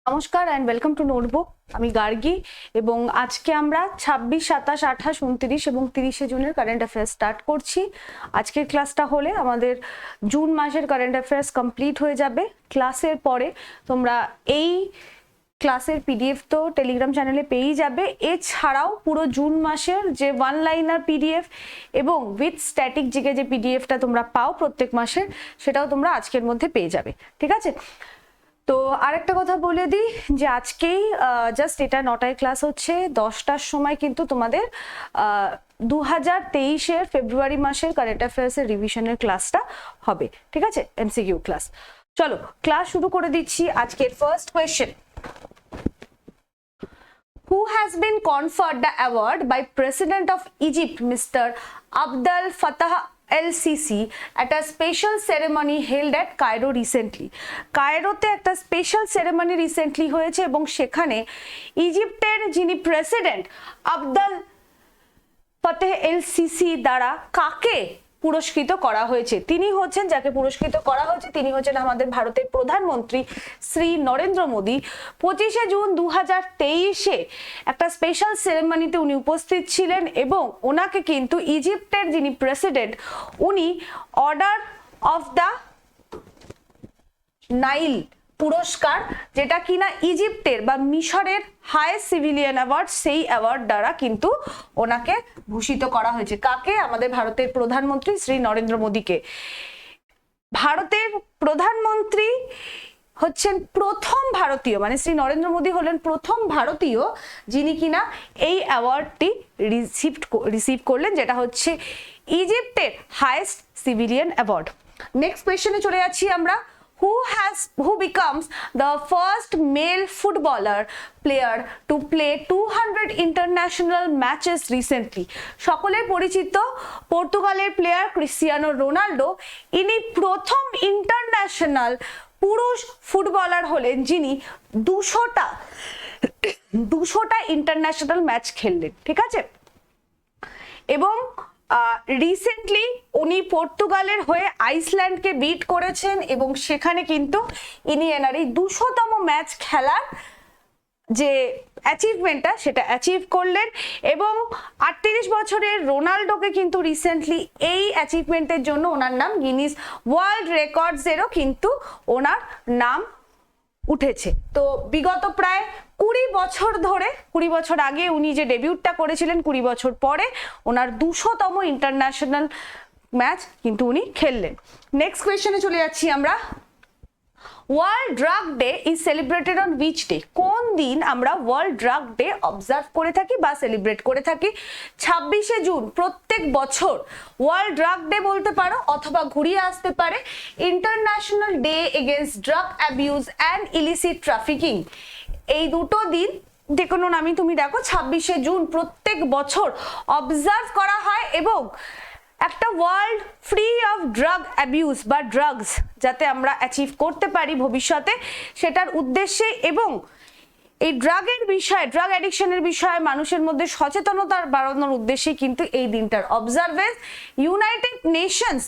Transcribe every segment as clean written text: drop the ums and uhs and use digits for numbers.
নমস্কার and welcome to notebook. আমি গার্গী এবং আজকে আমরা 26, 27, 28, 29 এবং 30শে জুনের কারেন্ট অ্যাফেয়ার্স স্টার্ট করছি। আজকের ক্লাসটা হলে আমাদের জুন মাসের কারেন্ট অ্যাফেয়ার্স কমপ্লিট হয়ে যাবে। ক্লাসের পরে তোমরা এই ক্লাসের পিডিএফ তো টেলিগ্রাম চ্যানেলে পেয়েই যাবে। এছাড়াও পুরো জুন মাসের যে ওয়ান লাইনার পিডিএফ এবং উইথ স্ট্যাটিক জিকে যে পিডিএফটা তোমরা পাও প্রত্যেক মাসের, সেটাও তোমরা আজকের মধ্যে পেয়ে যাবে। ঠিক আছে? তো আরেকটা কথা বলে দিই যে আজকেই জাস্ট এটা 9টায় ক্লাস হচ্ছে, 10টার সময় কিন্তু তোমাদের 2023-এর ফেব্রুয়ারি মাসের কারেন্ট অ্যাফেয়ার্সের রিভিশনের ক্লাসটা হবে। ঠিক আছে? MCQ class. চলো ক্লাস শুরু করে দিচ্ছি। আজকের first question, who has been conferred the award by President of Egypt Mr. Abdel Fattah El-Sisi at a special ceremony held at Cairo recently? কায়রোতে একটা স্পেশাল সেরেমনি রিসেন্টলি হয়েছে এবং সেখানে ইজিপ্টের যিনি প্রেসিডেন্ট আবদাল ফাতেহ এল-সিসি দ্বারা কাকে পুরস্কৃত করা হয়েছে? তিনি হচ্ছেন, যাকে পুরস্কৃত করা হয়েছে তিনি হচ্ছেন আমাদের ভারতের প্রধানমন্ত্রী শ্রী নরেন্দ্র মোদী। 25শে জুন 2023-এ একটা স্পেশাল সেরেমনিতে উনি উপস্থিত ছিলেন এবং ওনাকে কিন্তু ইজিপ্টের যিনি প্রেসিডেন্ট উনি অর্ডার অফ দ্য নাইল পুরস্কার, যেটা কিনা ইজিপ্টের বা মিশরের হাইয়েস্ট সিভিলিয়ান অ্যাওয়ার্ড, সেই অ্যাওয়ার্ড দ্বারা কিন্তু ওনাকে ভূষিত করা হয়েছে। কাকে? আমাদের ভারতের প্রধানমন্ত্রী শ্রী নরেন্দ্র মোদীকে। ভারতের প্রধানমন্ত্রী হচ্ছেন প্রথম ভারতীয়, মানে শ্রী নরেন্দ্র মোদী হলেন প্রথম ভারতীয় যিনি কিনা এই অ্যাওয়ার্ডটি রিসিভ করলেন, যেটা হচ্ছে ইজিপ্টের হাইয়েস্ট সিভিলিয়ান অ্যাওয়ার্ড। নেক্সট কোয়েশ্চনে চলে যাচ্ছি আমরা। Who becomes the first male footballer player to play 200 international matches recently? সকলের পরিচিত পর্তুগালের প্লেয়ার ক্রিস্টিয়ানো রোনাল্ডো, ইনি প্রথম ইন্টারন্যাশনাল পুরুষ ফুটবলার হলেন যিনি 200টা ইন্টারন্যাশনাল ম্যাচ খেললেন। ঠিক আছে? এবং রিসেন্টলি উনি পর্তুগালের হয়ে আইসল্যান্ডকে বিট করেছেন এবং সেখানে কিন্তু ইনি এনার এই 200তম ম্যাচ খেলার যে অ্যাচিভমেন্টটা সেটা অ্যাচিভ করলেন। এবং 38 বছরের রোনাল্ডোকে কিন্তু রিসেন্টলি এই অ্যাচিভমেন্টের জন্য ওনার নাম গিনিস ওয়ার্ল্ড রেকর্ডসেরও কিন্তু ওনার নাম উঠেছে। তো বিগত প্রায় 20 বছর ধরে, 20 বছর আগে উনি যে ডেবিউটটা করেছিলেন, 20 বছর পরে ওনার 200তম ইন্টারন্যাশনাল ম্যাচ কিন্তু উনি খেললেন। নেক্সট কোয়েশ্চনে চলে যাচ্ছি আমরা। World drug day is celebrated on which day? কোন দিন আমরা ওয়ার্ল্ড ড্রাগ ডে অবজার্ভ করে থাকি বা সেলিব্রেট করে থাকি? 26শে জুন প্রত্যেক বছর ওয়ার্ল্ড ড্রাগ ডে বলতে পারো অথবা ঘুরিয়ে আসতে পারে international day against drug abuse and illicit trafficking. এই দুটো দিন যে কোনো নামই তুমি দেখো, 26শে জুন প্রত্যেক বছর অবজার্ভ করা হয় এবং একটা world free of drug abuse বা ড্রাগস যাতে আমরা অ্যাচিভ করতে পারি ভবিষ্যতে, সেটার উদ্দেশ্যে এবং এই ড্রাগের বিষয়ে, ড্রাগ অ্যাডিকশনের বিষয়ে মানুষের মধ্যে সচেতনতা বাড়ানোর উদ্দেশ্যে কিন্তু এই দিনটার observance United Nations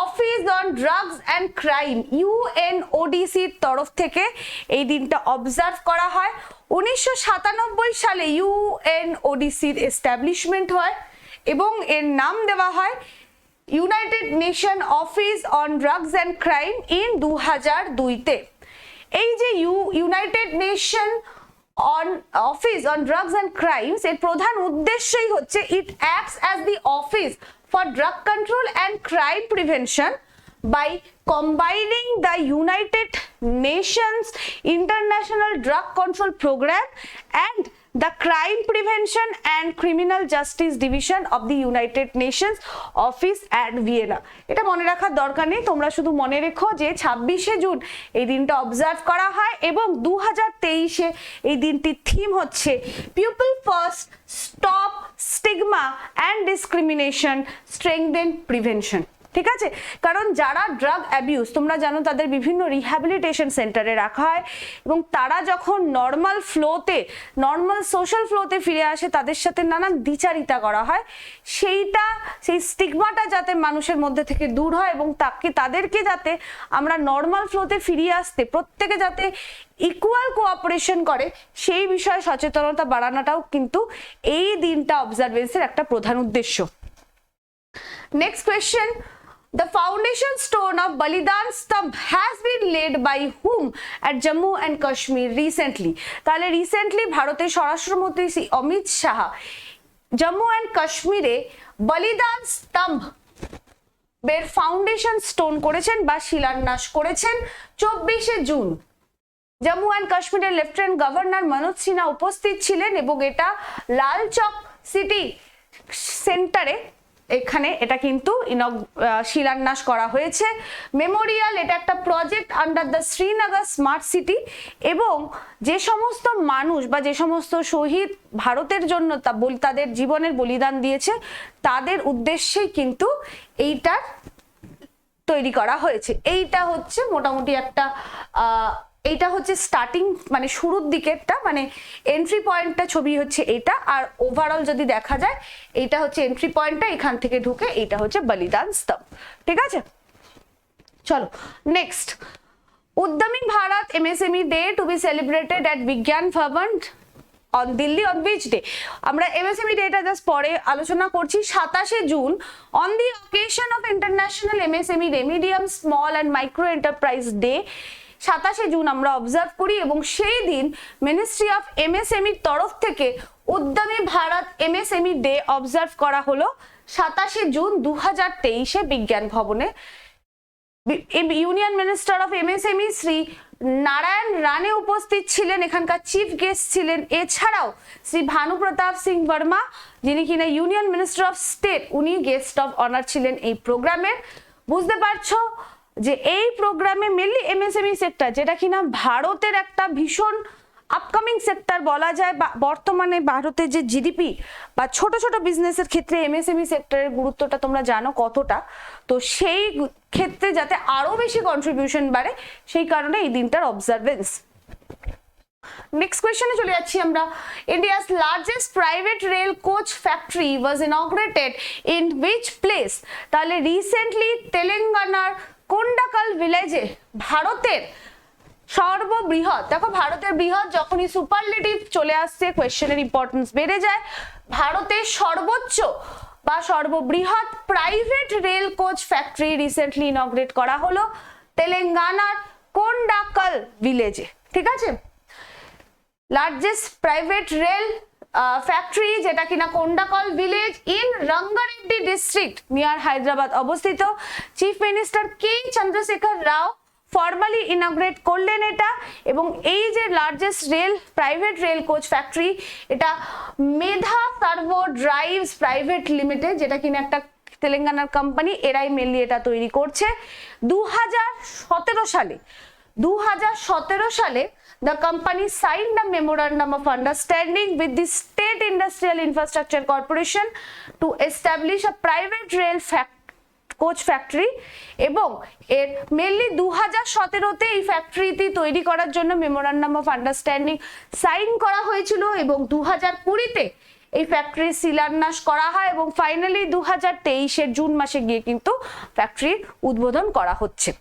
Office on Drugs and Crime UNODCর তরফ থেকে এই দিনটা অবজার্ভ করা হয়। 1997 সালে UNODCর এস্টাবলিশমেন্ট হয় এবং এর নাম দেওয়া হয় United Nation Office on Drugs and Crime in 2002-তে। এই যে United Nation Office on Drugs and Crimes, এর প্রধান উদ্দেশ্যই হচ্ছে it acts as the office for drug control and crime prevention by combining the United Nations International Drug Control Program and the Crime Prevention and Criminal Justice Division of the United Nations Office at Vienna. এটা মনে রাখার দরকার নেই, তোমরা শুধু মনে রেখো যে 26শে জুন এই দিনটা অবজার্ভ করা হয় এবং 2023-এ এই দিনটির থিম হচ্ছে people first, stop stigma and discrimination, strengthen prevention. ঠিক আছে, কারণ যারা ড্রাগ অ্যাবিউজ তোমরা জানো তাদের বিভিন্ন রিহ্যাবিলিটেশন সেন্টারে রাখা হয় এবং তারা যখন নর্মাল সোশ্যাল ফ্লোতে ফিরে আসে তাদের সাথে নানান দ্বিচারিতা করা হয়, সেই স্টিগমাটা যাতে মানুষের মধ্যে থেকে দূর হয় এবং তাদেরকে যাতে আমরা নর্মাল ফ্লোতে ফিরিয়ে আসতে প্রত্যেকে যাতে ইকুয়াল কোঅপারেশন করে সেই বিষয়ে সচেতনতা বাড়ানোটাও কিন্তু এই দিনটা অবজারভেন্সের একটা প্রধান উদ্দেশ্য। Next question, the foundation stone of Balidan Stamp has been laid by whom at Jammu and Kashmir recently? তাহলে রিসেন্টলি ভারতের স্বরাষ্ট্রমন্ত্রী শ্রী অমিত শাহ জম্মু অ্যান্ড কাশ্মীরে বলিদান স্তম্ভ এর ফাউন্ডেশন স্টোন করেছেন বা শিলান্যাস করেছেন 24শে জুন। জম্মু অ্যান্ড কাশ্মীরের লেফটেন্যান্ট গভর্নর মনোজ সিনহা উপস্থিত ছিলেন এবং এটা লাল চক সিটি সেন্টারে এখানে এটা কিন্তু শিলান্যাস করা হয়েছে। মেমোরিয়াল এটা একটা project under the Srinagar smart city এবং যে সমস্ত মানুষ বা যে সমস্ত শহীদ ভারতের জন্য তাদের জীবনের বলিদান দিয়েছে তাদের উদ্দেশ্যেই কিন্তু এইটা তৈরি করা হয়েছে। এইটা হচ্ছে মোটামুটি একটা এইটা হচ্ছে স্টার্টিং মানে শুরুর দিকেরটা মানে এন্ট্রি পয়েন্টটা ছবি হচ্ছে এটা, আর ওভারঅল যদি দেখা যায় এইটা হচ্ছে এন্ট্রি পয়েন্টটা, এখান থেকে ঢুকে এইটা হচ্ছে বলিদান স্তম্ভ। ঠিক আছে, চলো next, Udyami Bharat MSME day to be celebrated at Vigyan Bhawan on Delhi on which day? আমরা এমএসএমই ডেটা জাস্ট পরে আলোচনা করছি। 27শে June on the occasion of international MSME day, medium small and micro enterprise day 27শে জুন আমরা অবজার্ভ করি এবং সেই দিন মিনিস্ট্রি অফ এমএসএমইর তরফ থেকে উদ্যমী ভারত এমএসএমই ডে অবজার্ভ করা হলো 27শে জুন 2023-এ বিজ্ঞান ভবনে। Union minister of MSME Shri Narayan রানে উপস্থিত ছিলেন, এখানকার চিফ গেস্ট ছিলেন। এছাড়াও শ্রী ভানু প্রতাপ সিং বর্মা যিনি কিনা ইউনিয়ন মিনিস্টার অফ স্টেট, উনি গেস্ট অফ অনার ছিলেন এই প্রোগ্রামের। বুঝতে পারছো যে এই প্রোগ্রামে মেনলি এমএসএমই সেক্টর যেটা কিনা ভারতের একটা ভীষণ আপকামিং সেক্টর বলা যায়, বা বর্তমানে ভারতের যে জিডিপি বা ছোট ছোট বিজনেসের ক্ষেত্রে এমএসএমই সেক্টরের গুরুত্বটা তোমরা জানো কতটা, তো সেই ক্ষেত্রে যাতে আরো বেশি কন্ট্রিবিউশন বাড়ে সেই কারণে এই দিনটার অবজারভেন্স। নেক্সট কোয়েশ্চনে চলে যাচ্ছি আমরা। India's largest private rail coach factory was inaugurated in which place? তাহলে রিসেন্টলি তেলেঙ্গানার কোন্ডাকাল ভিলেজে ভারতের সর্ববৃহৎ, দেখো ভারতের বৃহৎ যখনই সুপারলেটিভ চলে আসছে কোয়েশ্চেনের ইম্পর্টেন্স বেড়ে যায়। ভারতের সর্বোচ্চ বা সর্ববৃহৎ private rail coach factory recently inaugurate করা হলো তেলেঙ্গানার কোন্ডাকাল ভিলেজে। ঠিক আছে, লার্জেস্ট প্রাইভেট রেল ফ্যাক্টরি যেটা কিনা Kondakal village in Rangareddy district near Hyderabad অবস্থিত। Chief minister K Chandrashekar Rao formally inaugurate করলেন এটা, এবং এই যে largest private rail coach factory এটা Medha servo drives private limited, যেটা কিনা একটা তেলেঙ্গানার কোম্পানি, এরাই মেনলি এটা তৈরি করছে। 2017 সালে the company signed a memorandum of understanding with the State Industrial Infrastructure Corporation to establish a private rail coach factory, এবং এর মেনলি 2017-তে এই ফ্যাক্টরিটি তৈরি করার জন্য মেমোরান্ডাম অফ আন্ডারস্ট্যান্ডিং সাইন করা হয়েছিল এবং 2020-তে এই ফ্যাক্টরি শিলান্যাস করা হয় এবং ফাইনালি 2023-এর জুন মাসে গিয়ে কিন্তু ফ্যাক্টরির উদ্বোধন করা হচ্ছে।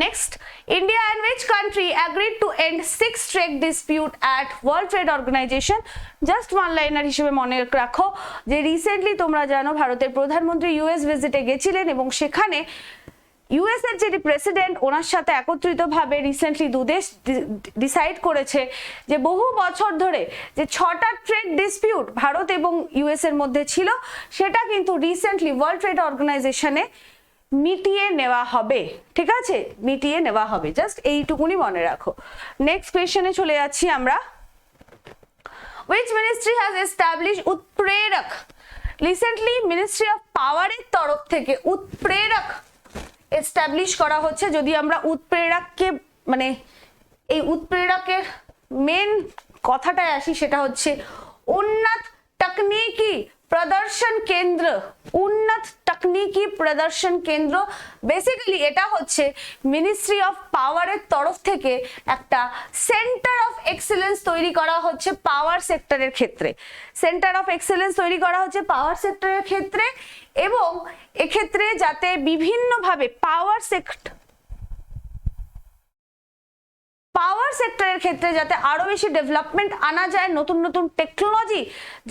Next, India and which country agreed to end 6 trade dispute at World Trade Organization? Just one liner হিসেবে মনে রাখো যে রিসেন্টলি তোমরা জানো ভারতের প্রধানমন্ত্রী ইউএস ভিজিটে গেছিলেন এবং সেখানে ইউএস এর যে প্রেসিডেন্ট ওনার সাথে একত্রিতভাবে রিসেন্টলি দুদেশ ডিসাইড করেছে যে বহু বছর ধরে যে 6টা ট্রেড ডিসপিউট ভারত এবং ইউএস এর মধ্যে ছিল সেটা কিন্তু রিসেন্টলি ওয়ার্ল্ড ট্রেড অর্গানাইজেশনে মিটিয়ে নেওয়া হবে। ঠিক আছে, মিটিয়ে নেওয়া হবে, জাস্ট এইটুকুনি মনে রাখো। নেক্সট কোয়েশ্চনে চলে যাচ্ছি আমরা। Which ministry has established Utprerak? Recently ministry of পাওয়ারের তরফ থেকে উৎপ্রেরক এস্টাবলিশ করা হচ্ছে। যদি আমরা উৎপ্রেরককে মানে এই উৎপ্রেরকের মেন কথাটায় আসি সেটা হচ্ছে উন্নত তকনিকি প্রদর্শন কেন্দ্র। উন্নত তকনিক তকনিকি প্রদর্শন কেন্দ্র। বেসিক্যালি এটা হচ্ছে মিনিস্ট্রি অফ পাওয়ারের তরফ থেকে একটা সেন্টার অফ এক্সেলেন্স তৈরি করা হচ্ছে পাওয়ার সেক্টরের ক্ষেত্রে। সেন্টার অফ এক্সেলেন্স তৈরি করা হচ্ছে পাওয়ার সেক্টরের ক্ষেত্রে, এবং এক্ষেত্রে যাতে বিভিন্নভাবে পাওয়ার সেক্টরের ক্ষেত্রে যাতে আরো বেশি ডেভেলপমেন্ট আনা যায়, নতুন নতুন টেকনোলজি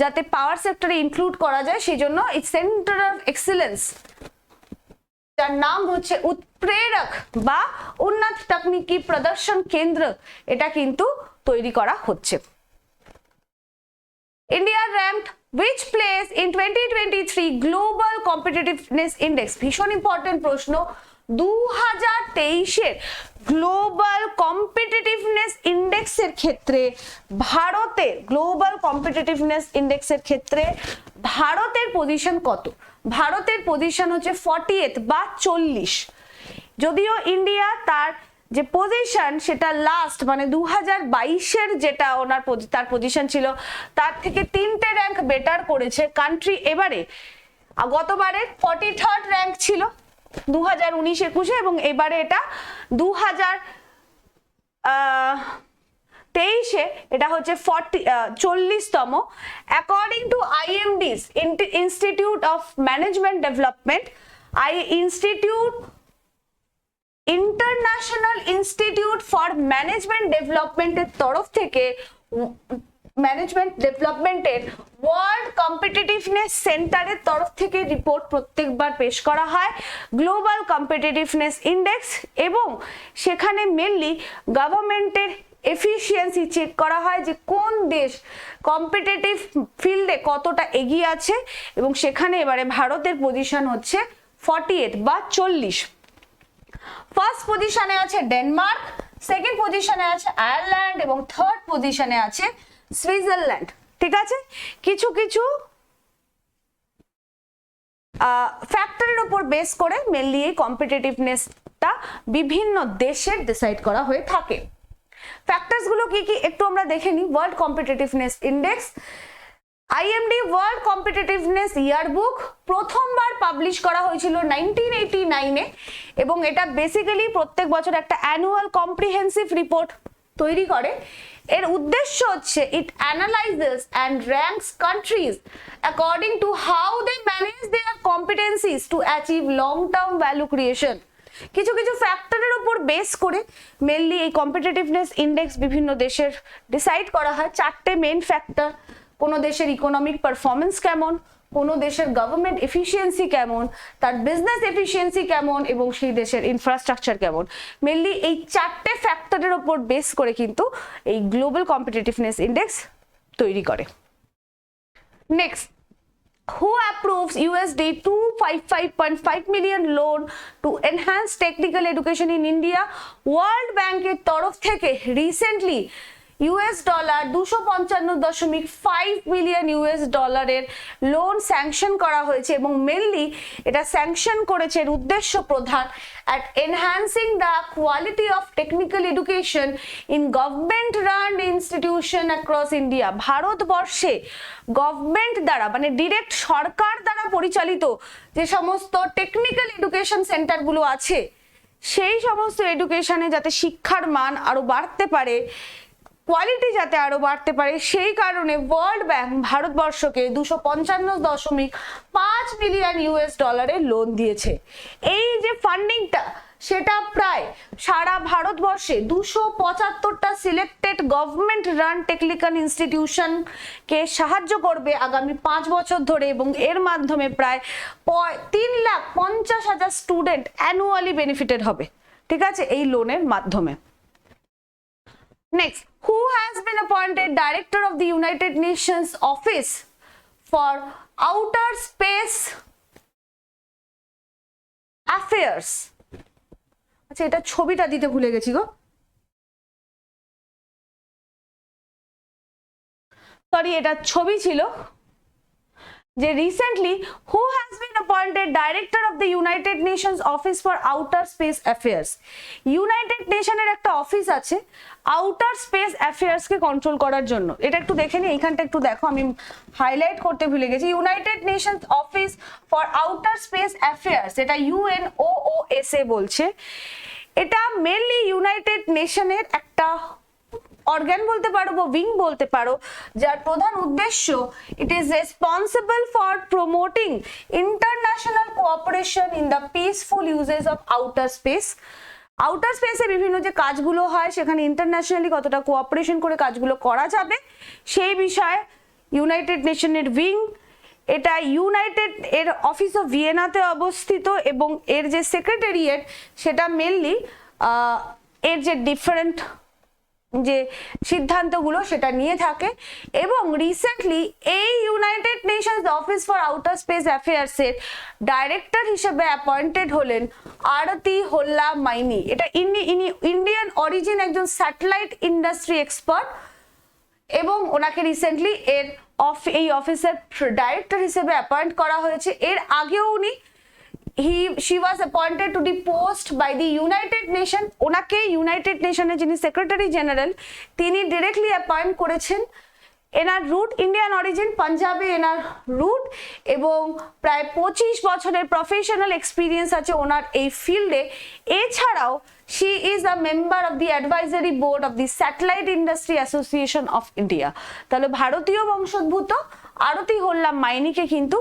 যাতে পাওয়ার সেক্টরে ইনক্লুড করা যায়, সেই জন্য এই সেন্টার অফ এক্সেলেন্স যার নাম হচ্ছে উৎপ্রেরক বা উন্নত তকনিকি প্রদর্শন কেন্দ্র, এটা কিন্তু তৈরি করা হচ্ছে। India ranked which place in 2023 global competitiveness index. ভীষণ ইম্পর্টেন্ট প্রশ্ন। 2023 গ্লোবাল কম্পিটিটিভনেস ইন্ডেক্সের ক্ষেত্রে ভারতের গ্লোবাল কম্পিটিটিভনেস ইন্ডেক্সের ক্ষেত্রে ভারতের পজিশন কত? ভারতের পজিশন হচ্ছে 40th বা 40। যদিও ইন্ডিয়া তার যে পজিশন সেটা লাস্ট মানে 2022-এর যেটা ওনার তার পজিশন ছিল তার থেকে 3টে র্যাঙ্ক বেটার করেছে কান্ট্রি এবারে। গতবারে 43rd র্যাঙ্ক ছিল 2019-21-এ, এবং এবারে এটা 2023-এ এটা হচ্ছে 40তম। According to IMD's institute of management development, international institute for management ডেভেলপমেন্টের তরফ থেকে ম্যানেজমেন্ট ডেভেলপমেন্টের ওয়ার্ল্ড কম্পিটিটিভনেস সেন্টারের তরফ থেকে রিপোর্ট প্রত্যেকবার পেশ করা হয় গ্লোবাল কম্পিটিটিভনেস ইন্ডেক্স, এবং সেখানে মেনলি গভর্নমেন্টের এফিসিয়েন্সি চেক করা হয় যে কোন দেশ কম্পিটিটিভ ফিল্ডে কতটা এগিয়ে আছে, এবং সেখানে এবারে ভারতের পজিশন হচ্ছে 40th বা 40। ফার্স্ট পজিশনে আছে ডেনমার্ক, সেকেন্ড পজিশনে আছে আয়ারল্যান্ড, এবং থার্ড পজিশনে আছে সুইজারল্যান্ড। ঠিক আছে, কিছু কিছু ফ্যাক্টরের উপর বেস করে মেনলি এই কম্পিটিটিভনেসটা বিভিন্ন দেশের ডিসাইড করা হয়ে থাকে। ফ্যাক্টরস গুলো কি কি একটু আমরা দেখে নিই। World competitiveness index, IMD world competitiveness yearbook প্রথমবার পাবলিশ করা হয়েছিল 1989-এ, এবং এটা বেসিক্যালি প্রত্যেক বছর একটা অ্যানুয়াল কম্প্রিহেন্সিভ রিপোর্ট তৈরি করে। এর উদ্দেশ্য হচ্ছে it analyses and ranks countries according to how they manage their competencies to achieve long term value creation. কিছু কিছু ফ্যাক্টরের উপর বেস করে মেনলি এই কম্পিটিটিভনেস ইন্ডেক্স বিভিন্ন দেশের ডিসাইড করা হয়। 4টে মেইন ফ্যাক্টর: কোনো দেশের ইকোনমিক পারফরমেন্স কেমন, কোনো দেশের গভর্নমেন্ট এফিসিয়েন্সি কেমন, তার বিজনেস এফিসিয়েন্সি কেমন, এবং সেই দেশের ইনফ্রাস্ট্রাকচার কেমন। মেনলি এই 4টে ফ্যাক্টরের উপর বেস করে কিন্তু এই গ্লোবাল কম্পিটিটিভনেস ইন্ডেক্স তৈরি করে। Next, who approves USD 255.5 million loan to enhance technical education in India? World ব্যাংকের তরফ থেকে রিসেন্টলি $255.5 মিলিয়ন লোন স্যাংশন করা হয়েছে, এবং মেনলি এটা স্যাংশন করেছে এর উদ্দেশ্য প্রধান at enhancing the quality of technical education in government run institution across India। ভারতবর্ষে গভর্নমেন্ট দ্বারা মানে ডিরেক্ট সরকার দ্বারা পরিচালিত যে সমস্ত টেকনিক্যাল এডুকেশন সেন্টারগুলো আছে, সেই সমস্ত এডুকেশনে যাতে শিক্ষার মান আরো বাড়তে পারে, কোয়ালিটি যাতে আরো বাড়তে পারে, সেই কারণে ওয়ার্ল্ড ব্যাংক ভারতবর্ষকে $255 মিলিয়ন লোন দিয়েছে। এই যে ফান্ডিংটা সেটা প্রায় সারা ভারতবর্ষে 275টা সিলেক্টেড গভর্নমেন্ট রান টেকনিক্যাল ইনস্টিটিউশনকে সাহায্য করবে আগামী 5 বছর ধরে, এবং এর মাধ্যমে প্রায় 3,50,000 স্টুডেন্ট অ্যানুয়ালি বেনিফিটেড হবে। ঠিক আছে, এই লোনের মাধ্যমে। Next, who has been appointed Director of the United Nations Office for Outer Space Affairs? আচ্ছা, এটা ছবিটা দিতে ভুলে গেছি গো, সরি, এটা ছবি ছিল। যে recently who has been appointed director of the United Nations Office for Outer space Affairs. United নেশনের একটা অফিস আছে আউটার স্পেস অ্যাফেয়ার্স কে কন্ট্রোল করার জন্য। এটা একটু দেখে নি, এইখানটা একটু দেখো, আমি হাইলাইট করতে ভুলে গেছি। United Nations Office for Outer space affairs, এটা UNOOSA বলছে। এটা মেনলি ইউনাইটেড নেশনের একটা অর্গান বলতে পারো বা উইং বলতে পারো, যার প্রধান উদ্দেশ্য it is responsible for promoting international cooperation in the peaceful uses of outer space. Outer স্পেসে বিভিন্ন যে কাজগুলো হয় সেখানে ইন্টারন্যাশনালি কতটা কোঅপারেশন করে কাজগুলো করা যাবে সেই বিষয়ে ইউনাইটেড নেশনের উইং। এটা ইউনাইটেড এর অফিস অফ ভিয়েনাতে অবস্থিত এবং এর যে সেক্রেটারিয়েট সেটা মেনলি এর যে ডিফারেন্ট যে সিদ্ধান্তগুলো সেটা নিয়ে থাকে। এবং রিসেন্টলি এই United Nations Office for Outer space affairs এর ডাইরেক্টর হিসেবে অ্যাপয়েন্টেড হলেন আরতি হোল্লা মাইনি। এটা ইন্ডিয়ান অরিজিন একজন স্যাটেলাইট ইন্ডাস্ট্রি এক্সপার্ট এবং ওনাকে রিসেন্টলি এই অফিসের ডাইরেক্টর হিসেবে অ্যাপয়েন্ট করা হয়েছে। এর আগেও উনি she was appointed to the post by the United Nation। ওনাকে ইউনাইটেড নেশনের যিনি সেক্রেটারি জেনারেল তিনি ডিরেক্টলি অ্যাপয়েন্ট করেছেন। এনার রুট ইন্ডিয়ান অরিজিন, পাঞ্জাবে এনার রুট এবং প্রায় 25 বছরের প্রফেশনাল এক্সপিরিয়েন্স আছে ওনার এই ফিল্ডে। এছাড়াও she is a member of the advisory board of the Satellite Industry Association of India। তাহলে ভারতীয় বংশোদ্ভূত আরতি হোল্লা মাইনিকে কিন্তু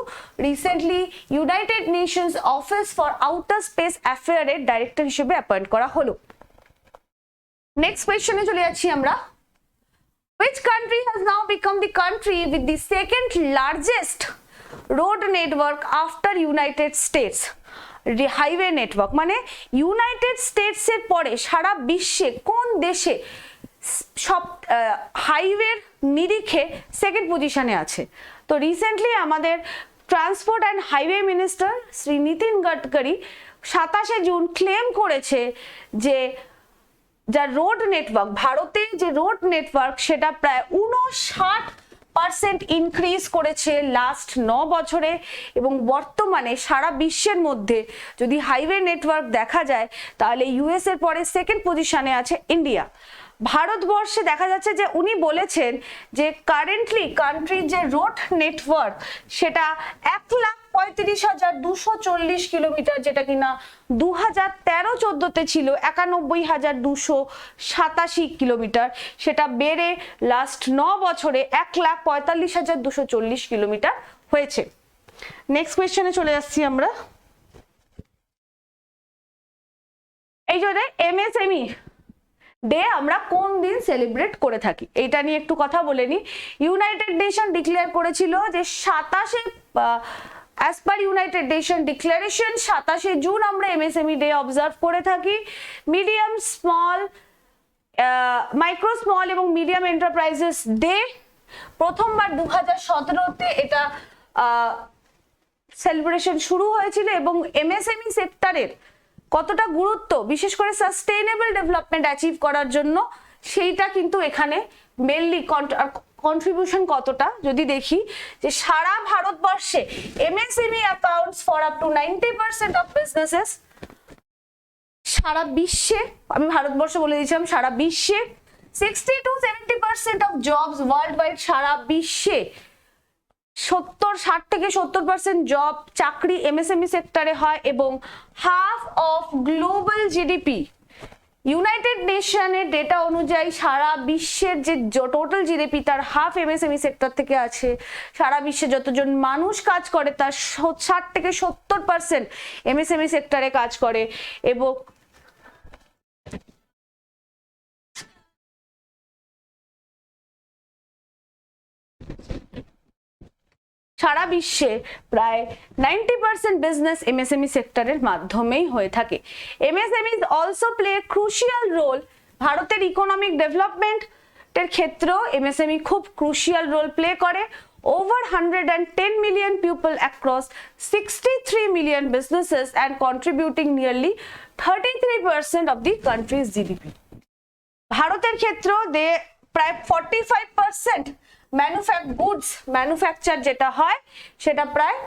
recently United Nations Office for Outer Space অ্যাফেয়ারের ডাইরেক্টর হিসেবে অ্যাপয়েন্ট করা হলো। নেক্সট কোয়েশ্চনে চলে যাচ্ছি আমরা। Which country has now become the country with the second largest road network after United States? Highway network মানে ইউনাইটেড স্টেটস এর পরে সারা বিশ্বে কোন দেশে সব হাইওয়ের নিরিখে সেকেন্ড পজিশনে আছে? তো রিসেন্টলি আমাদের transport and highway minister Shri Nitin Gadkari 27শে জুন ক্লেম করেছে যে যা রোড নেটওয়ার্ক, ভারতে যে রোড নেটওয়ার্ক সেটা প্রায় 59% ইনক্রিজ করেছে লাস্ট 9 বছরে এবং বর্তমানে সারা বিশ্বের মধ্যে যদি হাইওয়ে নেটওয়ার্ক দেখা যায় তাহলে ইউএস এর পরে সেকেন্ড পজিশনে আছে ইন্ডিয়া। ভারতবর্ষে দেখা যাচ্ছে যে উনি বলেছেন যে কারেন্টলি কান্ট্রির যে রোড নেটওয়ার্ক সেটা 1,35,240 কিলোমিটার, যেটা কিনা 2013-14তে ছিল 91,287 কিলোমিটার, সেটা বেড়ে লাস্ট 9 বছরে 1,45,240 কিলোমিটার হয়েছে। নেক্সট কোয়েশ্চনে চলে যাচ্ছি আমরা। এই জন্য MSME ডে আমরা কোন দিন সেলিব্রেট করে থাকি এইটা নিয়ে একটু কথা বলে নি। ইউনাইটেড নেশন ডিক্লেয়ার করেছিল যে 27শে as per United Nation declaration 27শে জুন আমরা MSME ডে অবজার্ভ করে থাকি। মিডিয়াম স্মল মাইক্রো স্মল এবং মিডিয়াম এন্টারপ্রাইজেস ডে প্রথমবার 2017তে এটা সেলিব্রেশন শুরু হয়েছিল এবং MSME সেক্টরের কতটা গুরুত্ব বিশেষ করে সাস্টেইনেবল ডেভেলপমেন্ট অ্যাচিভ করার জন্য সেইটা কিন্তু এখানে মেইনলি কন্ট্রিবিউশন কতটা যদি দেখি যে সারা ভারতবর্ষে MSME accounts for up to 90% of businesses. সারা বিশ্বে, আমি ভারতবর্ষ বলে দিয়েছিলাম, সারা বিশ্বে 60 to 70% of jobs worldwide, সারা বিশ্বে 60 থেকে 70% জব চাকরি MSME সেক্টরে হয় এবং half of global GDP United নেশনের ডেটা অনুযায়ী সারা বিশ্বের যে টোটাল জিডিপি তার হাফ MSME সেক্টর থেকে আছে। সারা বিশ্বে যতজন মানুষ কাজ করে তার 60 থেকে 70% MSME সেক্টরে কাজ করে এবং সারা বিশ্বে প্রায় 90% বিজনেস MSME সেক্টরের মাধ্যমেই হয়ে থাকে। MSMEs also play a crucial role ভারতের ইকোনমিক ডেভেলপমেন্টের ক্ষেত্রেও MSME খুব ক্রুশিয়াল রোল প্লে করে। Over 110 million people across 63 million businesses and contributing nearly 33% of the country's GDP। ভারতের ক্ষেত্রেও প্রায় 45% গুডস ম্যানুফ্যাকচার যেটা হয় সেটা প্রায়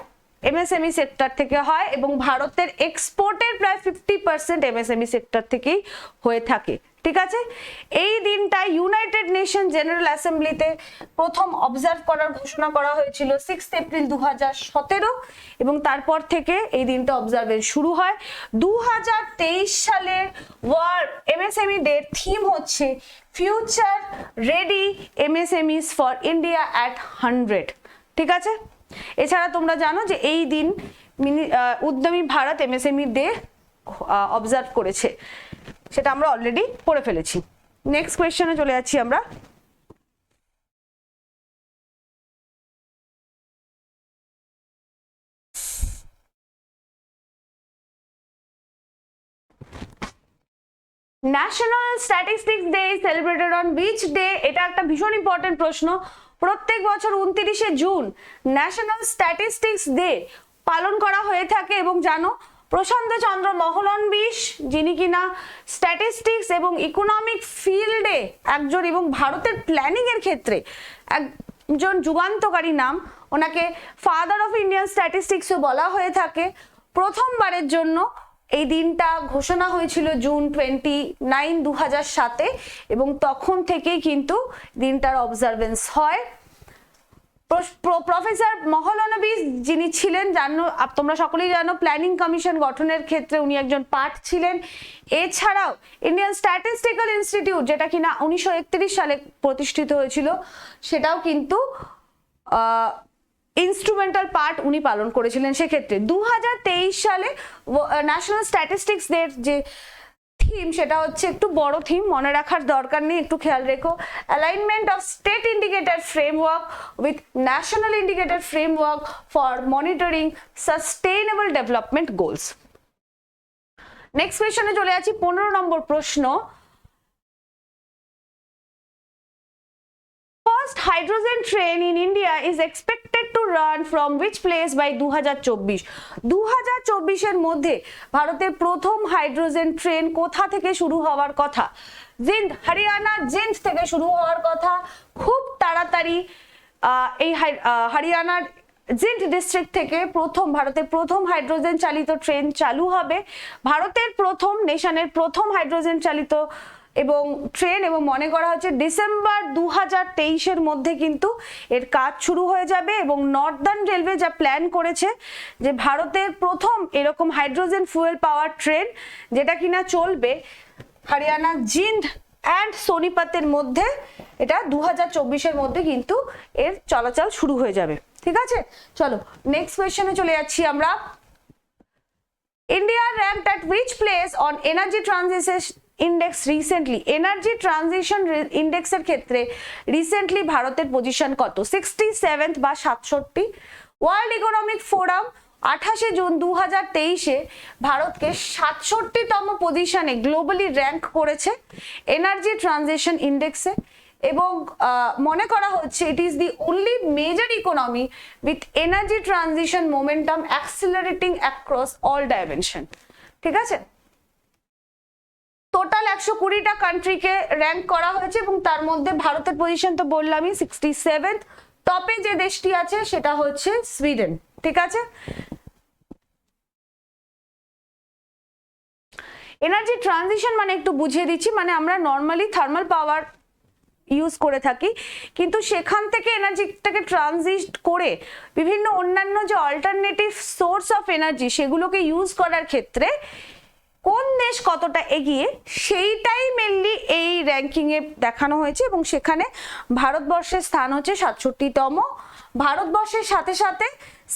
এমএসএমই সেক্টর থেকে হয় এবং ভারতের এক্সপোর্টের প্রায় 50% এমএসএমই সেক্টর থেকেই হয়ে থাকে। ঠিক আছে, এই দিনটা ইউনাইটেড নেশন জেনারেল অ্যাসেম্বলিতে প্রথম অবজার্ভ করার ঘোষণা করা হয়েছিল 6 এপ্রিল 2017 এবং তারপর থেকে এই দিনটা অবজারভেন্স শুরু হয়। 2023 সালের ওয়ার্ল্ড এমএসএমই ডে থিম হচ্ছে future ready MSMEs for India at 100। ঠিক আছে, এছাড়া তোমরা জানো যে এই দিন উদ্যমী ভারত এমএসএমই ডে অবজার্ভ করেছে, সেটা আমরা অলরেডি পড়ে ফেলেছি। নেক্সট কোয়েশ্চনে চলে যাচ্ছি আমরা। National statistics day celebrated on which day? এটা একটা ভীষণ ইম্পর্টেন্ট প্রশ্ন। প্রত্যেক বছর 29শে জুন ন্যাশনাল স্ট্যাটিস্টিক্স ডে পালন করা হয়ে থাকে এবং জানো প্রশান্ত চন্দ্র মহলনবিশ, যিনি কিনা স্ট্যাটিস্টিক্স এবং ইকোনমিক ফিল্ডে একজন এবং ভারতের প্ল্যানিং এর ক্ষেত্রে একজন যুগান্তকারী নাম, ওনাকে ফাদার অফ ইন্ডিয়ান স্ট্যাটিস্টিক্সও বলা হয়ে থাকে। প্রথমবারের জন্য এই দিনটা ঘোষণা হয়েছিল জুন 29, 2007 এবং তখন থেকেই কিন্তু দিনটার অবজারভেন্স হয়। প্রফেসর মহলানবিশ যিনি ছিলেন, জানো তোমরা সকলেই জানো, প্ল্যানিং কমিশন গঠনের ক্ষেত্রে উনি একজন পার্ট ছিলেন। এছাড়াও ইন্ডিয়ান স্ট্যাটিস্টিক্যাল ইনস্টিটিউট, যেটা কিনা 1931 সালে প্রতিষ্ঠিত হয়েছিল, সেটাও কিন্তু ইনস্ট্রুমেন্টাল পার্ট উনি পালন করেছিলেন। সেক্ষেত্রে 2023 সালে ন্যাশনাল স্ট্যাটিস্টিক্স ডে যে থিম, সেটা হচ্ছে একটু বড় থিম, মনে রাখার দরকার নেই, একটু খেয়াল রেখো। Alignment of state indicator framework with national indicator framework for monitoring sustainable development goals. Next কোয়েশ্চনে চলে যাচ্ছি, 15 নম্বর প্রশ্ন। First hydrogen train in India is expected to run from which place by 2024? 2024 এর মধ্যে ভারতের প্রথম হাইড্রোজেন ট্রেন কোথা থেকে শুরু হওয়ার কথা? জিন্দ, হরিয়ানা জিন্দ থেকে শুরু হওয়ার কথা। খুব তাড়াতাড়ি এই হরিয়ানার জিন্দ ডিস্ট্রিক্ট থেকে ভারতের প্রথম হাইড্রোজেন চালিত ট্রেন চালু হবে। ভারতের প্রথম, নেশনের প্রথম হাইড্রোজেন চালিত এবং ট্রেন, এবং মনে করা হচ্ছে ডিসেম্বর 2023 এর মধ্যে কিন্তু এর কাজ শুরু হয়ে যাবে। এবং নর্দার্ন রেলওয়ে যা প্ল্যান করেছে যে ভারতের প্রথম এরকম হাইড্রোজেন ফুয়েল পাওয়ার ট্রেন, যেটা কিনা চলবে হরিয়ানা জিন্দ অ্যান্ড সোনিপতের মধ্যে, এটা 2024 এর মধ্যে কিন্তু এর চলাচল শুরু হয়ে যাবে। ঠিক আছে, চলো নেক্সট কোয়েশ্চনে চলে যাচ্ছি আমরা। India ranked at which place on energy transition index recently? Energy transition ইন্ডেক্সের ক্ষেত্রে রিসেন্টলি ভারতের পজিশন কত? 67 বা 67। ওয়ার্ল্ড ইকোনমিক ফোরাম 28শে জুন 2023-এ ভারতকে 67তম পজিশনে গ্লোবালি র্যাঙ্ক করেছে এনার্জি ট্রানজিশন ইন্ডেক্সে এবং মনে করা হচ্ছে it is the only major economy with energy transition momentum accelerating across all dimension. ঠিক আছে, টোটাল 120টা কান্ট্রিকে র্যাঙ্ক করা হয়েছে এবং তার মধ্যে ভারতের পজিশন তো বললামই 67। টপে যে দেশটি আছে সেটা হচ্ছে সুইডেন। ঠিক আছে, এনার্জি ট্রানজিশন মানে একটু বুঝিয়ে দিচ্ছি, মানে আমরা নর্মালি থার্মাল পাওয়ার ইউজ করে থাকি, কিন্তু সেখান থেকে এনার্জিটাকে ট্রানজিট করে বিভিন্ন অন্যান্য যে অল্টারনেটিভ সোর্স অফ এনার্জি সেগুলোকে ইউজ করার ক্ষেত্রে কোন দেশ কতটা এগিয়ে, সেইটাই মেনলি এই র্যাঙ্কিং এ দেখানো হয়েছে এবং সেখানে ভারতবর্ষের স্থান হচ্ছে 67তম। ভারতবর্ষের সাথে সাথে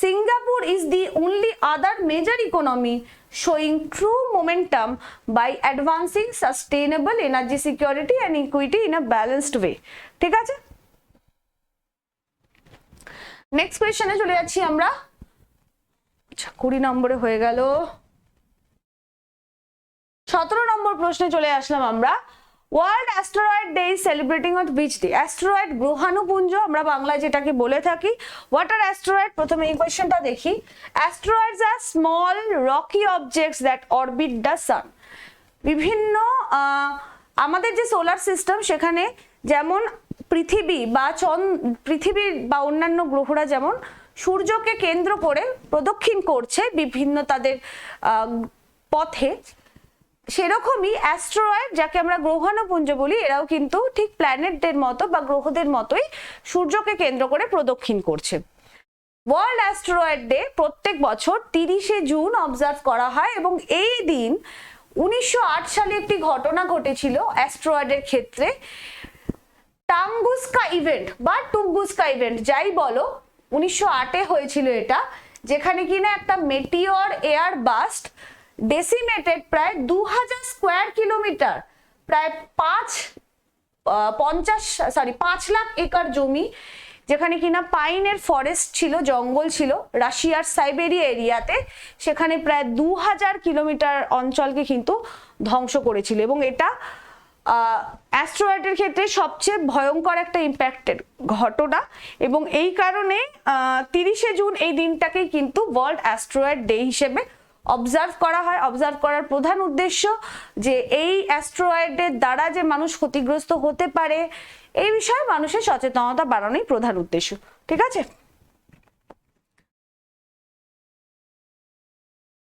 Singapore is the only other major economy showing true momentum by advancing sustainable energy security and equity in a balanced way. ঠিক আছে, নেক্সট কোয়েশ্চনে চলে যাচ্ছি আমরা। 20 নম্বরে হয়ে গেল। 17 নম্বর প্রশ্নে চলে আসলাম আমরা। World asteroid day is celebrating on which day? Asteroid গ্রহাণুপুঞ্জ আমরা বাংলায় যেটাকে বলে থাকি। What are asteroid? প্রথমে এই কোয়েশ্চনটা দেখি। Asteroids are small rocky objects that orbit the sun. বিভিন্ন আমাদের যে সোলার সিস্টেম সেখানে যেমন পৃথিবী বা অন্যান্য গ্রহরা যেমন সূর্যকে কেন্দ্র করে প্রদক্ষিণ করছে বিভিন্ন তাদের পথে, সেরকমই অ্যাস্ট্রয়েড যাকে আমরা গ্রহাণুপুঞ্জ বলি, এরাও কিন্তু ঠিক প্ল্যানেটদের মতো বা গ্রহদের মতোই সূর্যকে কেন্দ্র করে প্রদক্ষিণ করছে। ওয়ার্ল্ড অ্যাস্ট্রয়েড ডে প্রত্যেক বছর 30শে জুন অবজার্ভ করা হয় এবং এই দিন 1908 সালে একটি ঘটনা ঘটেছিল অ্যাস্ট্রয়েডের ক্ষেত্রে। টাঙ্গুস্কা ইভেন্ট বা টুঙ্গুস্কা ইভেন্ট যাই বলো, 1908-এ হয়েছিল এটা, যেখানে কিনা একটা মেটিওর এয়ার বাস্ট ডেসিমেটেড প্রায় 2000 স্কোয়ার কিলোমিটার, প্রায় 5 লাখ একর জমি, যেখানে কিনা পাইনের ফরেস্ট ছিল, জঙ্গল ছিল রাশিয়ার সাইবেরিয়া এরিয়াতে, সেখানে প্রায় 2000 কিলোমিটার অঞ্চলকে কিন্তু ধ্বংস করেছিল। এবং এটা অ্যাস্ট্রয়েডের ক্ষেত্রে সবচেয়ে ভয়ঙ্কর একটা ইম্প্যাক্টের ঘটনা এবং এই কারণে 30শে জুন এই দিনটাকেই কিন্তু ওয়ার্ল্ড অ্যাস্ট্রয়েড ডে হিসেবে অবজার্ভ করা হয়। অবজার্ভ করার প্রধান উদ্দেশ্য যে এই অ্যাস্ট্রয়েডের দ্বারা যে মানুষ ক্ষতিগ্রস্ত হতে পারে এই বিষয়ে মানুষের সচেতনতা বাড়ানোই প্রধান উদ্দেশ্য। ঠিক আছে,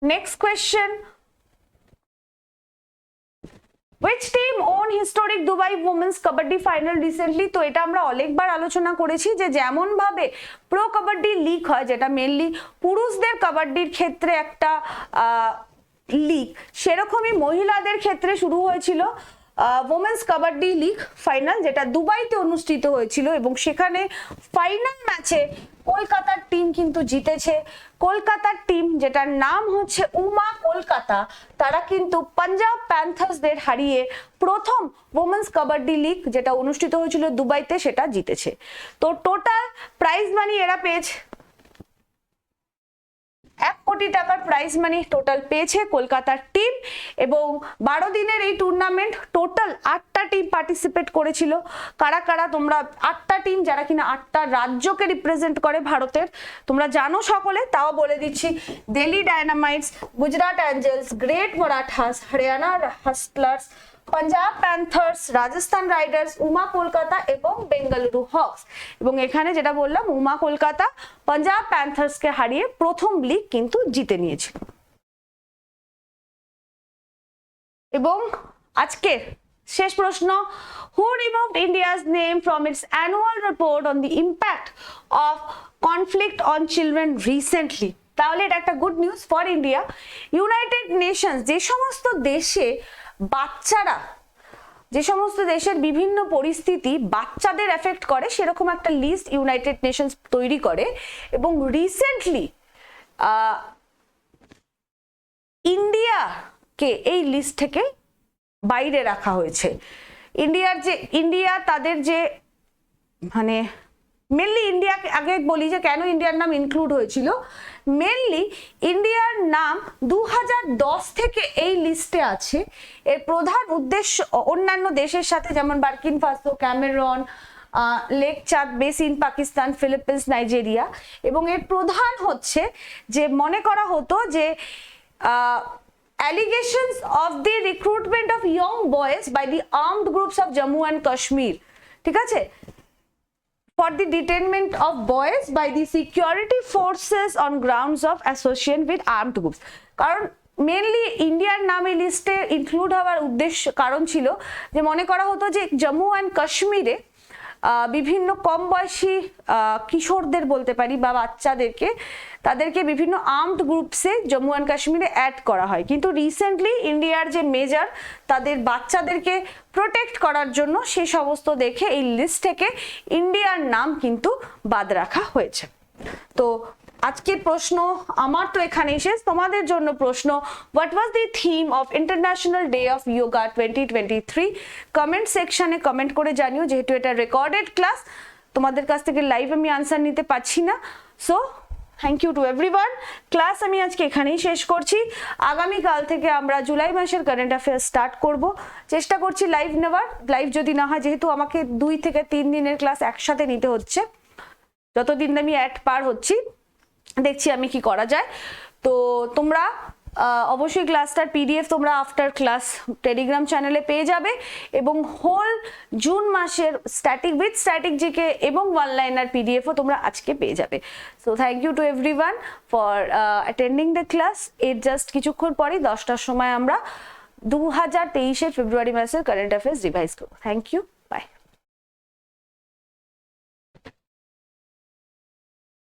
next question, Which team won historic Dubai Women's Kabaddi final recently? তো এটা আমরা অনেকবার আলোচনা করেছি যে যেমন ভাবে প্রো কাবাডি লিগ হয়, যেটা মেনলি পুরুষদের কাবাডির ক্ষেত্রে একটা লিগ, সেরকমই মহিলাদের ক্ষেত্রে শুরু হয়েছিল ওমেন্স কাবাডি লিগ ফাইনাল, যেটা দুবাইতে অনুষ্ঠিত হয়েছিল এবং সেখানে ফাইনাল ম্যাচে কলকাতার টিম কিন্তু জিতেছে। কলকাতার টিম, যেটার নাম হচ্ছে উমা কলকাতা, তারা কিন্তু পাঞ্জাব প্যান্থার্সদের হারিয়ে প্রথম ওমেন্স কাবাডি লিগ যেটা অনুষ্ঠিত হয়েছিল দুবাইতে সেটা জিতেছে। তো টোটাল প্রাইজ মানি এরা পেয়েছে 1 কোটি টাকার প্রাইজ মানি টোটাল পেয়েছে কলকাতার টিম। এবং 12 দিনের এই টুর্নামেন্ট, টোটাল 8টা টিম পার্টিসিপেট করেছিল। কারা কারা তোমরা 8টা টিম যারা কিনা 8টা রাজ্যকে রিপ্রেজেন্ট করে ভারতের, তোমরা জানো সকলে, তাও বলে দিচ্ছি। Delhi Dynamites, Gujarat Angels, Great Marathas, Haryana Hustlers, Punjab Panthers, Rajasthan Riders, Uma Kolkata এবং বেঙ্গালুরু হকস। এবং এখানে যেটা বললাম, উমা কলকাতা পাঞ্জাব প্যান্থার্সকে হারিয়ে প্রথম লিগ কিন্তু জিতে নিয়েছিল। এবং আজকে শেষ প্রশ্ন, who removed India's name from its annual report on the impact of conflict on children recently? তাহলে এটা একটা good news for India. United Nations যে সমস্ত দেশে বাচ্চারা, যে সমস্ত দেশের বিভিন্ন পরিস্থিতি বাচ্চাদের এফেক্ট করে, সেরকম একটা লিস্ট ইউনাইটেড নেশনস তৈরি করে এবং রিসেন্টলি ইন্ডিয়াকে এই লিস্ট থেকে বাইরে রাখা হয়েছে। ইন্ডিয়া তাদের যে মানে মেনলি ইন্ডিয়াকে আগে বলি যে কেন ইন্ডিয়ার নাম ইনক্লুড হয়েছিল। মেনলি ইন্ডিয়ার নাম 2010 থেকে এই লিস্টে আছে। এর প্রধান উদ্দেশ্য অন্যান্য দেশের সাথে, যেমন বার্কিন ফাসো, ক্যামেরন, লেক চাঁদ বেসিন, পাকিস্তান, ফিলিপিন্স, নাইজেরিয়া, এবং এর প্রধান হচ্ছে যে মনে করা হতো যে allegations of the recruitment of young boys by the armed groups of Jammu and Kashmir, ঠিক আছে, for the detainment of boys by the security forces on grounds of association with armed groups। কারণ mainly ইন্ডিয়ার নামে লিস্টে include হওয়ার উদ্দেশ্য কারণ ছিল যে মনে করা হতো যে জম্মু অ্যান্ড কাশ্মীরে বিভিন্ন কম বয়সী কিশোরদের বলতে পারি বা বাচ্চাদেরকে, তাদেরকে বিভিন্ন আর্মড গ্রুপসে জম্মু অ্যান্ড কাশ্মীরে অ্যাড করা হয়। কিন্তু রিসেন্টলি ইন্ডিয়ার যে মেজর তাদের বাচ্চাদেরকে প্রোটেক্ট করার জন্য সে সমস্ত দেখে এই লিস্ট থেকে ইন্ডিয়ার নাম কিন্তু বাদ রাখা হয়েছে। তো আজকের প্রশ্ন আমার তো এখানেই শেষ। তোমাদের জন্য প্রশ্ন, what was the theme of international day of yoga 2023? Comment সেকশনে কমেন্ট করে জানিও, যেহেতু এটা রেকর্ডেড ক্লাস, তোমাদের কাছ থেকে লাইভ আমি আনসার নিতে পারছি না। So thank you to everyone. Class আমি আজকে এখানেই শেষ করছি। আগামীকাল থেকে আমরা জুলাই মাসের কারেন্ট অ্যাফেয়ার্স স্টার্ট করব। চেষ্টা করছি লাইভ নেওয়ার, লাইভ যদি না হয়, যেহেতু আমাকে 2 থেকে 3 দিনের ক্লাস একসাথে নিতে হচ্ছে, যতদিন আমি পার হচ্ছি দেখছি আমি কি করা যায়। তো তোমরা অবশ্যই ক্লাসটার পিডিএফ তোমরা আফটার ক্লাস টেলিগ্রাম চ্যানেলে পেয়ে যাবে এবং হোল জুন মাসের স্ট্যাটিক উইথ স্ট্যাটিক জিকে এবং ওয়ান লাইনার পিডিএফও তোমরা আজকে পেয়ে যাবে। So thank you to everyone for attending the class. এর জাস্ট কিছুক্ষণ পরেই 10টার সময় আমরা 2023 ফেব্রুয়ারি মাসের কারেন্ট অ্যাফেয়ার্স রিভাইজ করবো। Thank you.